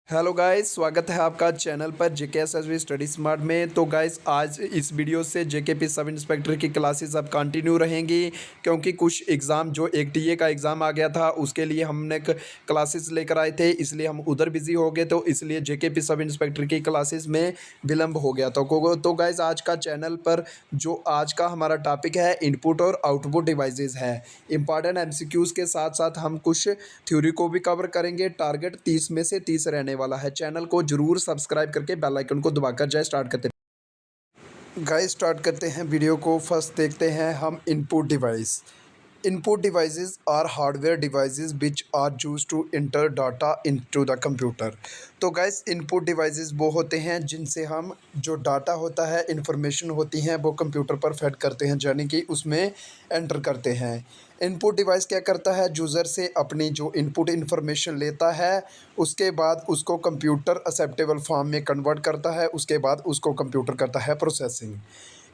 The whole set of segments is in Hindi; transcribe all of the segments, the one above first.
हेलो गाइस, स्वागत है आपका चैनल पर जेके एसएसबी स्टडी स्मार्ट में। तो गाइस, आज इस वीडियो से जेकेपी सब इंस्पेक्टर की क्लासेस अब कंटिन्यू रहेंगी, क्योंकि कुछ एग्ज़ाम जो एक टीए का एग्ज़ाम आ गया था उसके लिए हमने क्लासेस लेकर आए थे, इसलिए हम उधर बिजी हो गए। तो इसलिए जेकेपी सब इंस्पेक्टर की क्लासेस में विलम्ब हो गया। तो गाइस, आज का चैनल पर जो आज का हमारा टॉपिक है इनपुट और आउटपुट डिवाइसेस है। इंपॉर्टेंट एमसीक्यूज़ के साथ साथ हम कुछ थ्योरी को भी कवर करेंगे। टारगेट 30 में से 30 रहने वाला है। चैनल को जरूर सब्सक्राइब करके बेल आइकन को दबाकर जाए। स्टार्ट करते हैं गाइस, स्टार्ट करते हैं वीडियो को। फर्स्ट देखते हैं हम input device. Input devices are hardware devices which are used to enter data into the computer. तो गाइस, इनपुट डिवाइसेस वो होते हैं जिनसे हम जो डाटा होता है, इंफॉर्मेशन होती हैं, वो कंप्यूटर पर फेड करते हैं, यानी कि उसमें एंटर करते हैं। इनपुट डिवाइस क्या करता है, यूज़र से अपनी जो इनपुट इंफॉर्मेशन लेता है, उसके बाद उसको कंप्यूटर एक्सेप्टेबल फॉर्म में कन्वर्ट करता है, उसके बाद उसको कंप्यूटर करता है प्रोसेसिंग।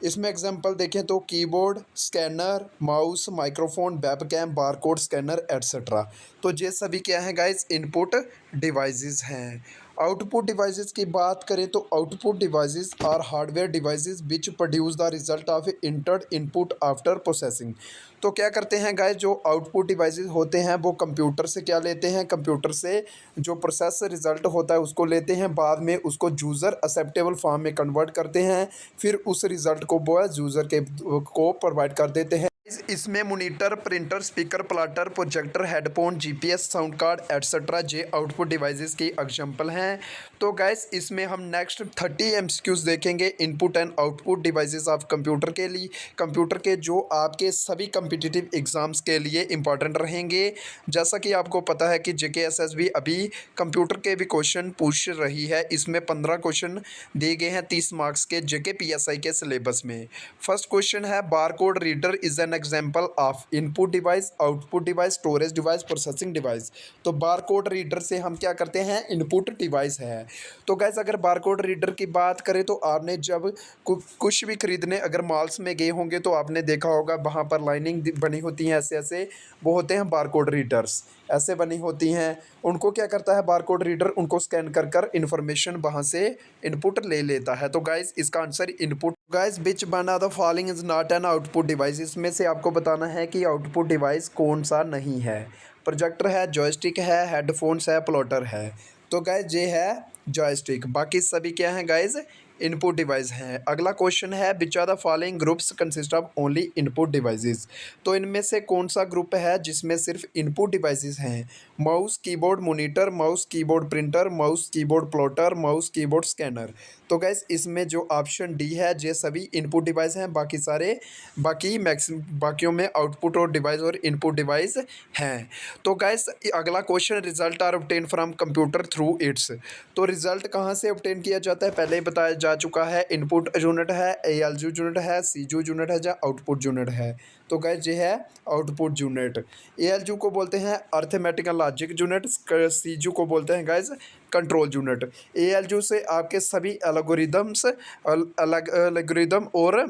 इसमें एग्जांपल देखें तो keyboard, scanner, mouse, microphone, webcam, barcode scanner etcetera. तो ये सभी क्या हैं गाइस, इनपुट डिवाइसेस हैं। आउटपुट डिवाइसेस की बात करें तो output devices are hardware devices which produce the result of entered input after processing. तो क्या करते हैं गाइस, जो आउटपुट डिवाइसेस होते हैं वो कंप्यूटर से क्या लेते हैं, कंप्यूटर से जो प्रोसेस रिजल्ट होता है उसको लेते हैं, बाद में उसको यूज़र एक्सेप्टेबल फॉर्म में कन्वर्ट करते हैं, फिर उस रिज़ल्ट को वो यूज़र के को प्रोवाइड कर देते हैं। इसमें monitor, printer, speaker, plotter, projector, headphone, GPS, sound card etcetera जे आउटपुट डिवाइसेस की एग्जांपल हैं। तो गाइस, इसमें हम नेक्स्ट 30 एमसीक्यूज देखेंगे input and output devices of computer के लिए, कंप्यूटर के जो आपके सभी कम्पिटिटिव एग्ज़ाम्स के लिए इंपॉर्टेंट रहेंगे। जैसा कि आपको पता है कि जेकेएसएसबी अभी कंप्यूटर के भी क्वेश्चन पूछ रही है। इसमें 15 क्वेश्चन दिए गए हैं 30 मार्क्स के जेके पीएसआई के सिलेबस में। फर्स्ट क्वेश्चन है, barcode reader is an example of input device, output device, storage device, processing device. तो बारकोड रीडर से हम क्या करते हैं, इनपुट डिवाइस है। तो गैस, अगर बारकोड रीडर की बात करें तो आपने जब कुछ भी खरीदने अगर मॉल्स में गए होंगे तो आपने देखा होगा वहाँ पर लाइनिंग बनी होती है, ऐसे ऐसे वो होते हैं बारकोड रीडर्स, ऐसे बनी होती हैं। उनको क्या करता है बारकोड रीडर, उनको स्कैन कर कर इन्फॉर्मेशन वहाँ से इनपुट ले लेता है। तो गाइस, इसका answer input. Guys, which one of the following is not an output device. इसमें से आपको बताना है कि आउटपुट डिवाइस कौन सा नहीं है। प्रोजेक्टर है, जॉयस्टिक है, हेडफोन्स है, प्लॉटर है। तो गाइस, ये है जॉयस्टिक, बाकी सभी क्या हैं गाइस, इनपुट डिवाइस हैं। अगला क्वेश्चन है, which are the following groups consist of only input devices. तो इनमें से कौन सा ग्रुप है जिसमें सिर्फ इनपुट डिवाइसेस हैं। Mouse, keyboard, monitor, mouse keyboard printer, mouse keyboard plotter, mouse keyboard scanner. तो गैस, इसमें जो ऑप्शन डी है ये सभी इनपुट डिवाइस हैं, बाकी सारे बाकियों में आउटपुट और डिवाइस और इनपुट डिवाइस हैं। तो गैस, अगला question, result are obtain from computer through its. तो रिजल्ट कहाँ से ऑब्टेन किया जाता है, पहले ही बताया जा चुका है। इनपुट यूनिट है, एएलयू यूनिट है, सीयू यूनिट है या आउटपुट यूनिट है। तो गैस, ये है आउटपुट यूनिट। एएलयू को बोलते हैं अर्थमेटिकल लॉजिक यूनिट, सीयू को बोलते हैं गैस कंट्रोल यूनिट। एएलयू से आपके सभी एल्गोरिदम्स, एल्गोरिदम और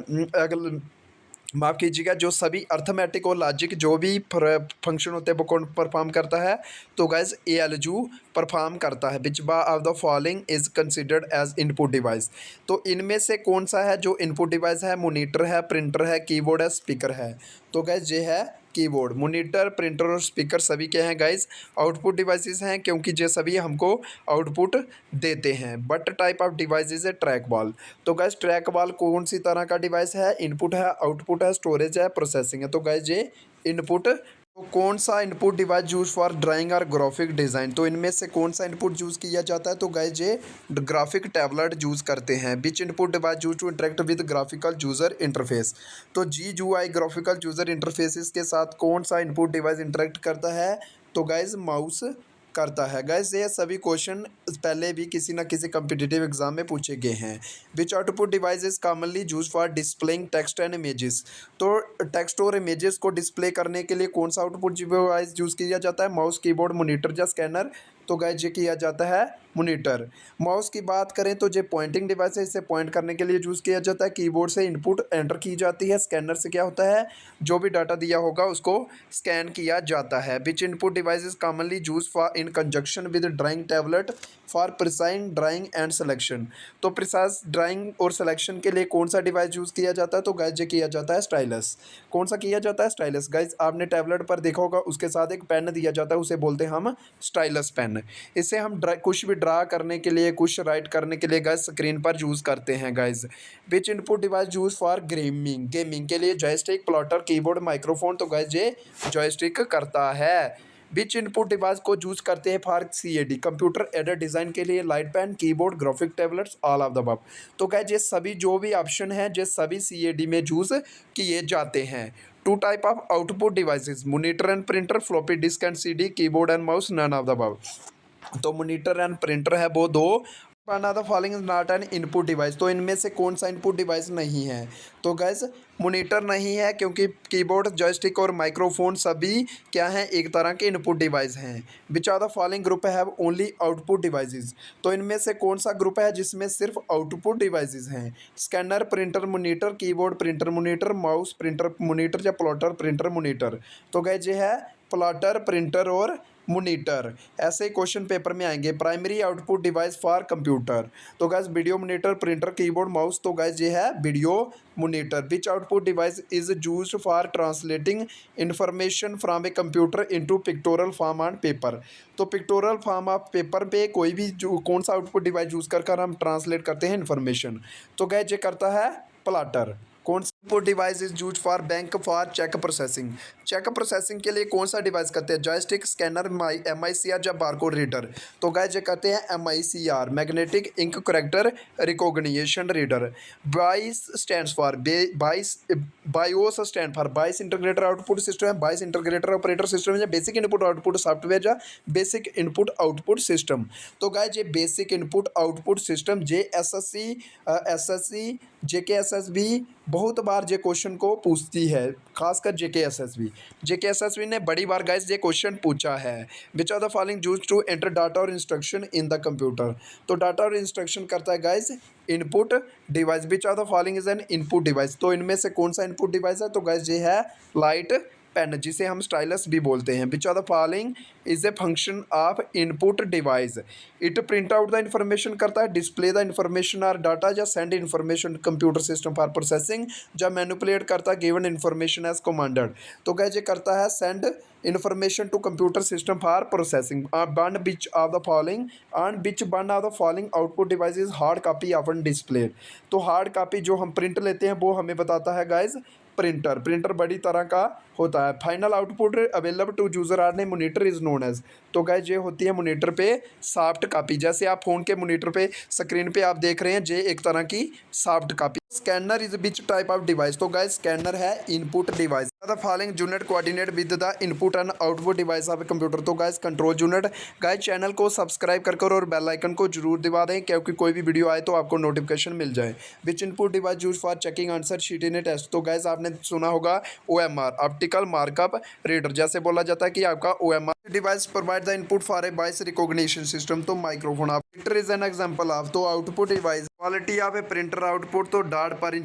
माफ़ कीजिएगा, जो सभी अर्थमेटिक और लॉजिक जो भी फंक्शन होते हैं वो कौन परफॉर्म करता है, तो गाइज एएलयू परफॉर्म करता है। Which of the following is considered as input device. तो इनमें से कौन सा है जो इनपुट डिवाइस है, मॉनिटर है, प्रिंटर है, कीबोर्ड है, स्पीकर है। तो गाइज, ये है कीबोर्ड। मॉनिटर, प्रिंटर और स्पीकर सभी क्या हैं गाइज, आउटपुट डिवाइसेस हैं, क्योंकि ये सभी हमको आउटपुट देते हैं। बट टाइप ऑफ डिवाइसेस है ट्रैक बॉल। तो गाइज, ट्रैक बॉल कौन सी तरह का डिवाइस है, इनपुट है, आउटपुट है, स्टोरेज है, प्रोसेसिंग है। तो गाइज, ये इनपुट। तो कौन सा input device use for drawing और ग्राफिक डिज़ाइन। तो इनमें से कौन सा इनपुट यूज़ किया जाता है, तो गाइज ये ग्राफिक टैबलेट यूज़ करते हैं। Which input device use to interact with graphical user interface. तो GUI ग्राफिकल यूज़र इंटरफेसिस के साथ कौन सा इनपुट डिवाइस इंटरेक्ट करता है, तो गाइज माउस करता है। गैस, ये सभी क्वेश्चन पहले भी किसी न किसी कम्पिटिटिव एग्जाम में पूछे गए हैं। Which output device is commonly use for displaying text and images. तो टेक्स्ट और इमेजेस को डिस्प्ले करने के लिए कौन सा आउटपुट डिवाइस यूज़ किया जाता है, माउस, कीबोर्ड, मॉनिटर या स्कैनर। तो गैस, ये किया जाता है मॉनिटर। माउस की बात करें तो जो पॉइंटिंग डिवाइस है, इसे पॉइंट करने के लिए यूज़ किया जाता है। कीबोर्ड से इनपुट एंटर की जाती है। स्कैनर से क्या होता है, जो भी डाटा दिया होगा उसको स्कैन किया जाता है। Which input device is commonly use for in conjunction with drawing tablet for precise drawing and selection. तो प्रिसाइज ड्राइंग और सिलेक्शन के लिए कौन सा डिवाइस यूज़ किया जाता है, तो गाइस ये किया जाता है स्टाइलस। कौन सा किया जाता है, स्टाइलस। गाइस आपने टैबलेट पर देखा होगा, उसके साथ एक पेन दिया जाता है, उसे बोलते हैं हम स्टाइलस पेन। इसे हम कुछ भी ड्रा करने के लिए, कुछ राइट करने के लिए गाइस स्क्रीन पर यूज़ करते हैं guys. Which input device use for gaming, gaming के लिए जॉयस्टिक, प्लॉटर, कीबोर्ड, माइक्रोफोन। तो गाइस ये जॉयस्टिक करता है। विच इनपुट डिवाइस को यूज करते हैं for CAD, computer aided design के लिए light pen, keyboard, graphic tablets, all of the above. तो गाइस ये सभी जो भी ऑप्शन है, ये सभी CAD में यूज़ किए जाते हैं। Two type of output devices, monitor and printer, floppy disk and CD, keyboard and mouse, none of the above. तो मॉनिटर एंड प्रिंटर है वो दो। One of the following is not an input device, तो इनमें से कौन सा इनपुट डिवाइस नहीं है, तो गैस मॉनिटर नहीं है, क्योंकि कीबोर्ड, जॉयस्टिक और माइक्रोफोन सभी क्या हैं, एक तरह के इनपुट डिवाइस हैं। Which are the following group have only output devices, तो इनमें से कौन सा ग्रुप है जिसमें सिर्फ आउटपुट डिवाइसेस हैं। Scanner, printer, monitor, keyboard, printer, monitor, mouse, printer, monitor या प्लॉटर, प्रिंटर, मॉनिटर। तो गैस ये है प्लॉटर, प्रिंटर और मॉनिटर। ऐसे क्वेश्चन पेपर में आएंगे। Primary output device for computer, तो guys video monitor, printer, keyboard, mouse. तो गैस ये है video monitor. Which output device is used for translating information from a computer into pectoral form on paper, तो पिक्टोरल फॉर्म ऑफ पेपर पे कोई भी जो कौन सा आउटपुट डिवाइस यूज़ कर हम ट्रांसलेट करते हैं इन्फॉर्मेशन, तो गैस ये करता है प्लॉटर। कौन सा input device is use for bank for check processing, check processing के लिए कौन सा डिवाइस करते हैं, जॉयस्टिक, स्कैनर, MICR या बारकोड रीडर। तो गाइस ये करते हैं MICR, magnetic ink character recognition reader. BIOS stands for BIOS stand for BIOS integrator output system है, बाइस इंटीग्रेटर ऑपरेटर सिस्टम है, बेसिक इनपुट आउटपुट सॉफ्टवेयर या बेसिक इनपुट आउटपुट सिस्टम। तो गाइस ये basic input output system JSSC, SSC, JKSSB बहुत बार जे क्वेश्चन को पूछती है, खासकर JKSSB ने बड़ी बार गाइस ये क्वेश्चन पूछा है। Which are the following used to enter data और इंस्ट्रक्शन इन द कंप्यूटर, तो डाटा और इंस्ट्रक्शन करता है guys input device. Which are the following is an input device, तो इनमें से कौन सा इनपुट डिवाइस है, तो गाइस ये है लाइट पेन, जिसे हम स्टाइलस भी बोलते हैं। Which are the following is a function of input device, it print out the information करता है, डिस्प्ले द इन्फॉर्मेशन और डाटा, या send information computer system for processing, या मैनिपुलेट करता है गिवन इन्फॉर्मेशन एज कमांडेड। तो गाइस ये करता है send information to computer system for processing. One which of the following on which one of the following output device is hard copy of N display, तो हार्ड कॉपी जो हम प्रिंट लेते हैं वो हमें बताता है गाइस प्रिंटर। प्रिंटर बड़ी तरह का होता है। Final output available to user are ने मॉनिटर इज नोन एज, तो गाइस ये होती है मॉनिटर पे सॉफ्ट कॉपी, जैसे आप फोन के मॉनिटर पे स्क्रीन पे आप देख रहे हैं, ये एक तरह की soft copy. Scanner is which type of device, तो गाइस स्कैनर है input device. The following unit coordinate with the input and output device of computer, तो guys control unit. Guys channel को सब्सक्राइब कर और बेल आइकन को जरूर दबा दें, क्योंकि कोई भी वीडियो आए तो आपको नोटिफिकेशन मिल जाए। Which input device use for checking answer sheet in a test, तो गाइस आपने सुना होगा OMR, ऑप्टिकल मार्कअप रीडर, जैसे बोला जाता है कि आपका OMR device provide the input for a voice recognition system, तो microphone. Printer is an example of, तो output device. Quality of a printer output, तो डाट पर